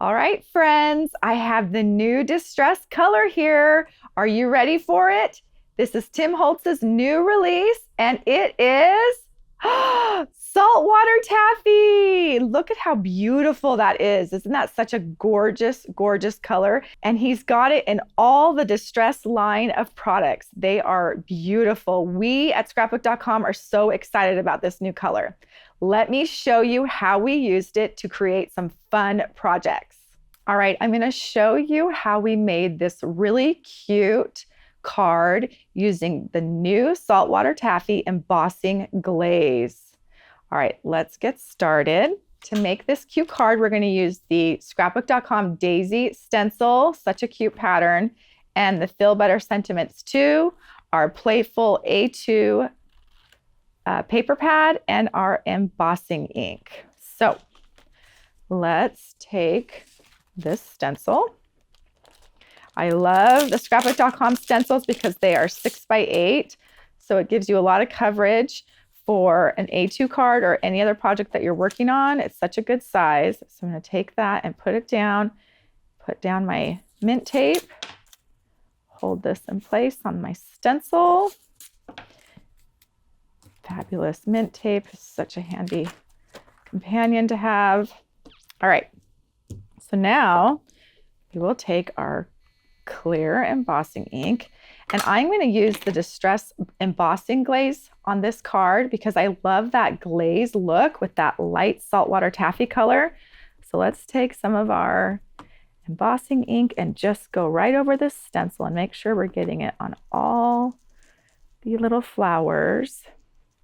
All right, friends, I have the new distress color here. Are you ready for it? This is Tim Holtz's new release, and it is Saltwater Taffy. Look at how beautiful that is. Isn't that such a gorgeous, gorgeous color? And he's got it in all the distress line of products. They are beautiful. We at Scrapbook.com are so excited about this new color. Let me show you how we used it to create some fun projects. All right, I'm going to show you how we made this really cute card using the new Saltwater Taffy embossing glaze. All right, let's get started. To make this cute card, we're going to use the Scrapbook.com Daisy stencil, such a cute pattern, and the Feel Better Sentiments 2, our Playful A2 paper pad, and our embossing ink. So let's take this stencil. I love the Scrapbook.com stencils because they are 6x8, so it gives you a lot of coverage for an A2 card or any other project that you're working on. It's such a good size. So I'm going to take that and put it down, put down my mint tape, hold this in place on my stencil. Fabulous mint tape is such a handy companion to have. All right, so now we will take our clear embossing ink, and I'm going to use the Distress embossing glaze on this card because I love that glaze look with that light saltwater taffy color. So let's take some of our embossing ink and just go right over this stencil and make sure we're getting it on all the little flowers.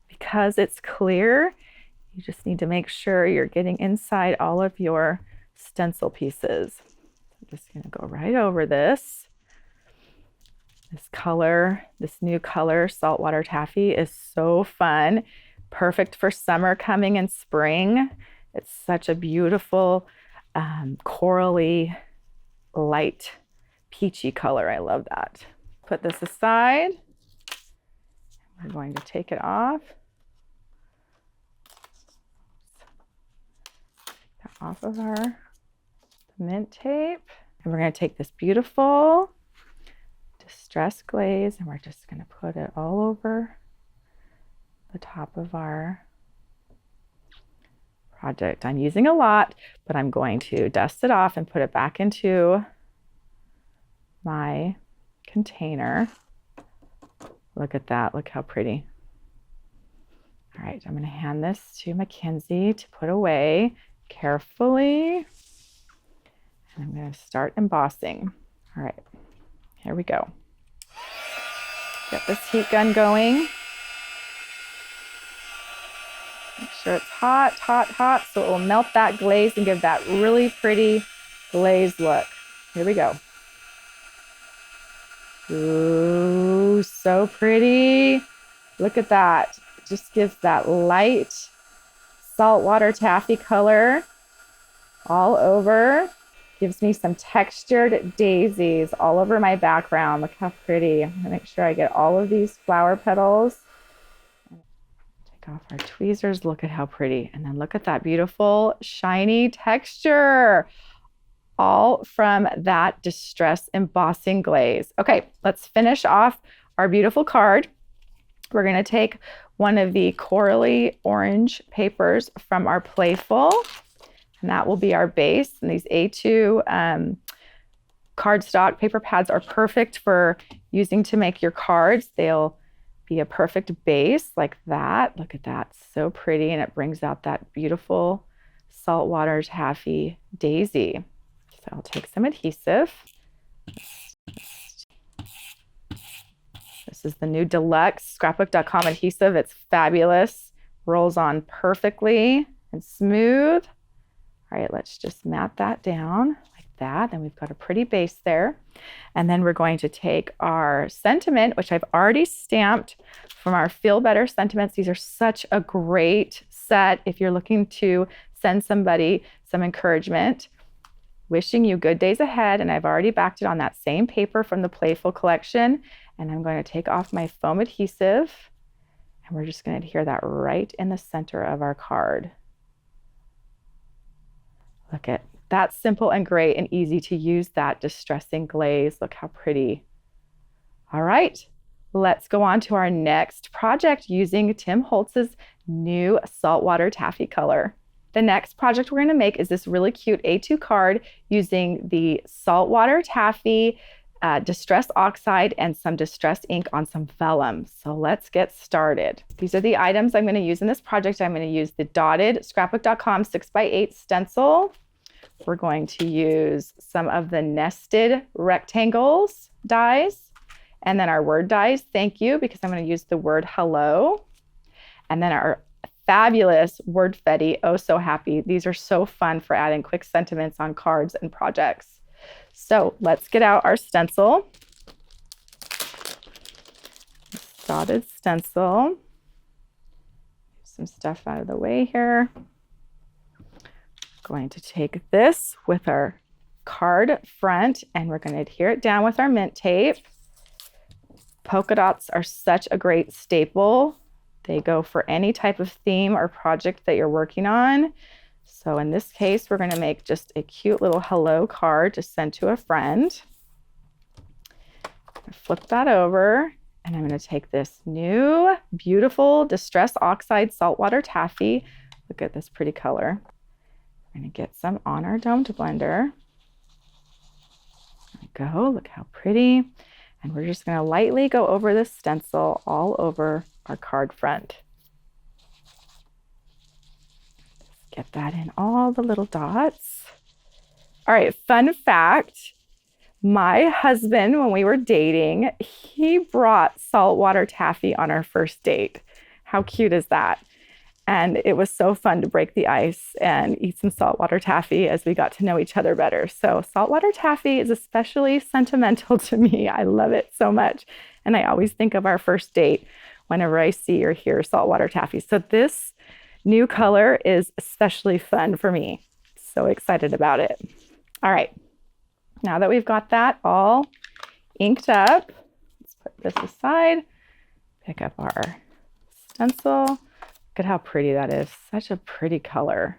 Because it's clear, you just need to make sure you're getting inside all of your stencil pieces. I'm just going to go right over this. This color, this new color, Saltwater Taffy, is so fun. Perfect for summer coming and spring. It's such a beautiful corally, light, peachy color. I love that. Put this aside. We're going to take it off. Off of our mint tape, and we're going to take this beautiful distress glaze and we're just going to put it all over the top of our project. I'm using a lot, but I'm going to dust it off and put it back into my container. Look at that. Look how pretty. All right, I'm going to hand this to Mackenzie to put away carefully, and I'm going to start embossing. All right, here we go. Get this heat gun going. Make sure it's hot, hot, hot, so it will melt that glaze and give that really pretty glaze look. Here we go. Ooh, so pretty. Look at that. It just gives that light saltwater taffy color all over. Gives me some textured daisies all over my background. Look how pretty. I'm gonna make sure I get all of these flower petals. Take off our tweezers. Look at how pretty. And then look at that beautiful shiny texture, all from that distress embossing glaze. Okay, let's finish off our beautiful card. We're gonna take one of the corally orange papers from our Playful, and that will be our base. And these A2 cardstock paper pads are perfect for using to make your cards. They'll be a perfect base like that. Look at that, so pretty, and it brings out that beautiful saltwater taffy daisy. So I'll take some adhesive. This is the new Deluxe Scrapbook.com adhesive. It's fabulous. Rolls on perfectly and smooth. All right, let's just mat that down like that. And we've got a pretty base there. And then we're going to take our sentiment, which I've already stamped from our Feel Better Sentiments. These are such a great set if you're looking to send somebody some encouragement. Wishing you good days ahead. And I've already backed it on that same paper from the Playful collection. And I'm going to take off my foam adhesive, and we're just going to adhere that right in the center of our card. Look at That's simple and great and easy to use that distressing glaze. Look how pretty. All right, let's go on to our next project using Tim Holtz's new Saltwater Taffy color. The next project we're going to make is this really cute A2 card using the Saltwater Taffy, Distress Oxide, and some distress ink on some vellum. So let's get started. These are the items I'm going to use in this project. I'm going to use the dotted Scrapbook.com 6x8 stencil. We're going to use some of the nested rectangles dies, and then our word dies, thank you, because I'm going to use the word hello. And then our fabulous Wordfetti, oh so happy. These are so fun for adding quick sentiments on cards and projects. So let's get out our stencil. Dotted stencil. Move some stuff out of the way here. Going to take this with our card front and we're going to adhere it down with our mint tape. Polka dots are such a great staple. They go for any type of theme or project that you're working on. So in this case, we're going to make just a cute little hello card to send to a friend. Flip that over and I'm going to take this new beautiful Distress Oxide Saltwater Taffy. Look at this pretty color. We're going to get some on our domed blender. There we go. Look how pretty. And we're just going to lightly go over this stencil all over our card front. Just get that in all the little dots. All right, fun fact. My husband, when we were dating, he brought saltwater taffy on our first date. How cute is that? And it was so fun to break the ice and eat some saltwater taffy as we got to know each other better. So saltwater taffy is especially sentimental to me. I love it so much. And I always think of our first date whenever I see or hear saltwater taffy. So this new color is especially fun for me. So excited about it. All right. Now that we've got that all inked up, let's put this aside, pick up our stencil. Look at how pretty that is. Such a pretty color.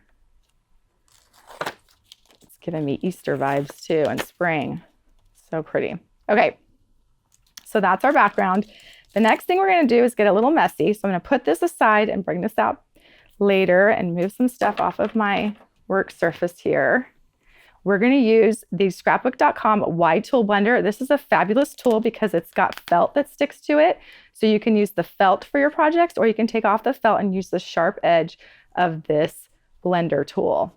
It's giving me Easter vibes too and spring. So pretty. Okay, so that's our background. The next thing we're going to do is get a little messy. So I'm going to put this aside and bring this out later and move some stuff off of my work surface here. We're going to use the Scrapbook.com wide tool blender. This is a fabulous tool because it's got felt that sticks to it. So you can use the felt for your projects, or you can take off the felt and use the sharp edge of this blender tool.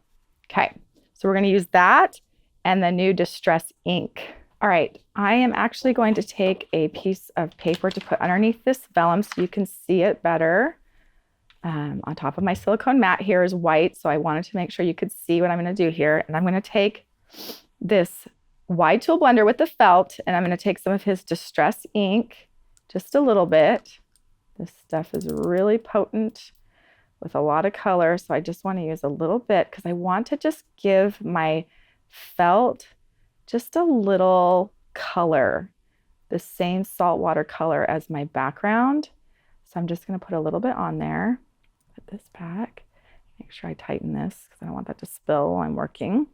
Okay, so we're going to use that and the new distress ink. All right, I am actually going to take a piece of paper to put underneath this vellum so you can see it better. On top of my silicone mat here is white, so I wanted to make sure you could see what I'm going to do here. And I'm going to take this wide tool blender with the felt, and I'm going to take some of his distress ink, just a little bit. This stuff is really potent with a lot of color, so I just want to use a little bit because I want to just give my felt just a little color, the same saltwater color as my background. So I'm just going to put a little bit on there. Put this back. Make sure I tighten this because I don't want that to spill while I'm working.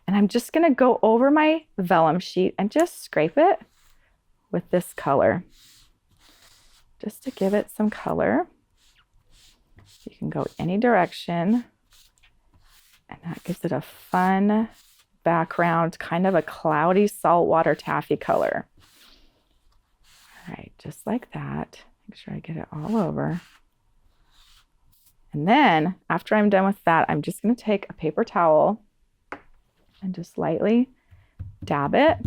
And I'm just going to go over my vellum sheet and just scrape it with this color, just to give it some color. You can go any direction, and that gives it a fun background, kind of a cloudy saltwater taffy color. All right, just like that. Make sure I get it all over. And then after I'm done with that, I'm just going to take a paper towel and just lightly dab it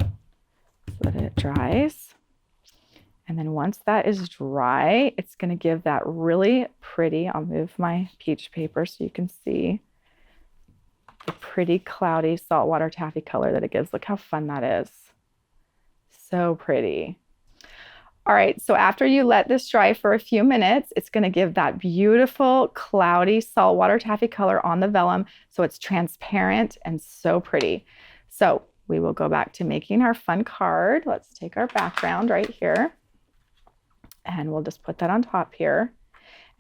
so that it dries. And then once that is dry, it's going to give that really pretty, I'll move my peach paper so you can see the pretty cloudy saltwater taffy color that it gives. Look how fun that is. So pretty. All right, so after you let this dry for a few minutes, it's going to give that beautiful cloudy saltwater taffy color on the vellum, so it's transparent and so pretty. So we will go back to making our fun card. Let's take our background right here, and we'll just put that on top here.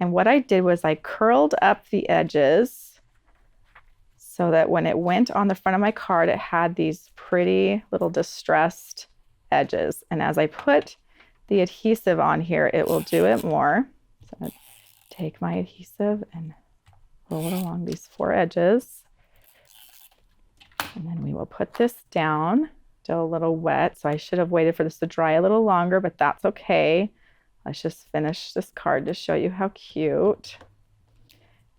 And what I did was I curled up the edges so that when it went on the front of my card, it had these pretty little distressed edges. And as I put the adhesive on here, it will do it more. So I'm gonna take my adhesive and roll it along these 4 edges. And then we will put this down. Still a little wet, so I should have waited for this to dry a little longer, but that's okay. Let's just finish this card to show you how cute.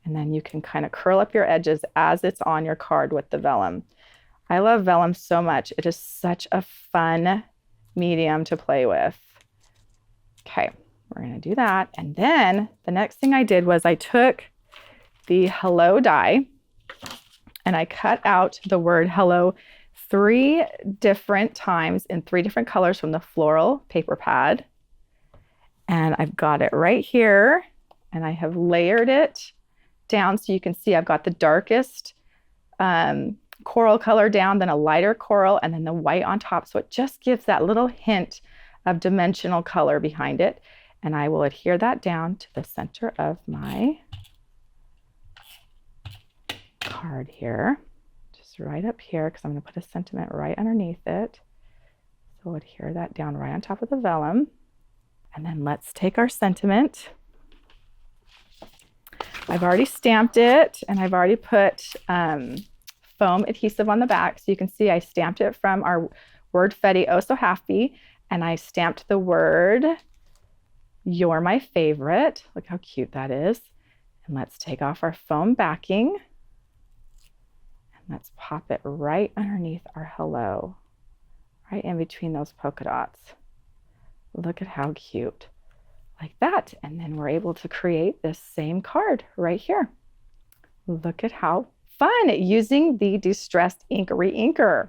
And then you can kind of curl up your edges as it's on your card with the vellum. I love vellum so much. It is such a fun medium to play with. Okay, we're gonna do that. And then the next thing I did was I took the hello die and I cut out the word hello 3 different times in 3 different colors from the floral paper pad. And I've got it right here, and I have layered it down so you can see I've got the darkest coral color down, then a lighter coral, and then the white on top. So it just gives that little hint of dimensional color behind it. And I will adhere that down to the center of my card here. Just right up here, because I'm going to put a sentiment right underneath it. So we'll adhere that down right on top of the vellum. And then let's take our sentiment. I've already stamped it, and I've already put foam adhesive on the back. So you can see I stamped it from our word Fetty Oh So Happy, and I stamped the word You're My Favorite. Look how cute that is. And let's take off our foam backing. And let's pop it right underneath our hello, right in between those polka dots. Look at how cute. Like that. And then we're able to create this same card right here. Look at how fun, using the Distressed Ink Reinker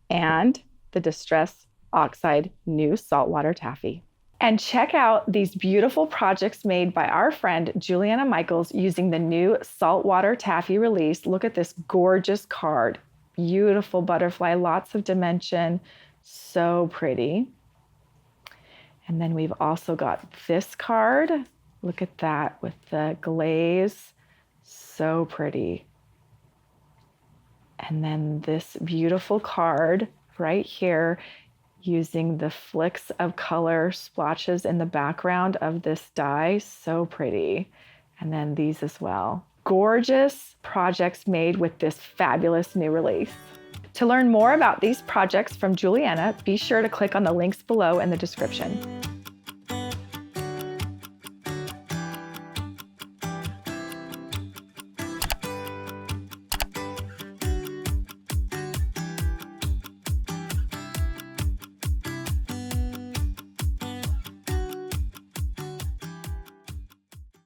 and the Distress Oxide new Saltwater Taffy. And check out these beautiful projects made by our friend Juliana Michaels using the new Saltwater Taffy release. Look at this gorgeous card. Beautiful butterfly, lots of dimension, so pretty. And then we've also got this card. Look at that with the glaze, so pretty. And then this beautiful card right here using the flicks of color splotches in the background of this die, so pretty. And then these as well. Gorgeous projects made with this fabulous new release. To learn more about these projects from Juliana, be sure to click on the links below in the description.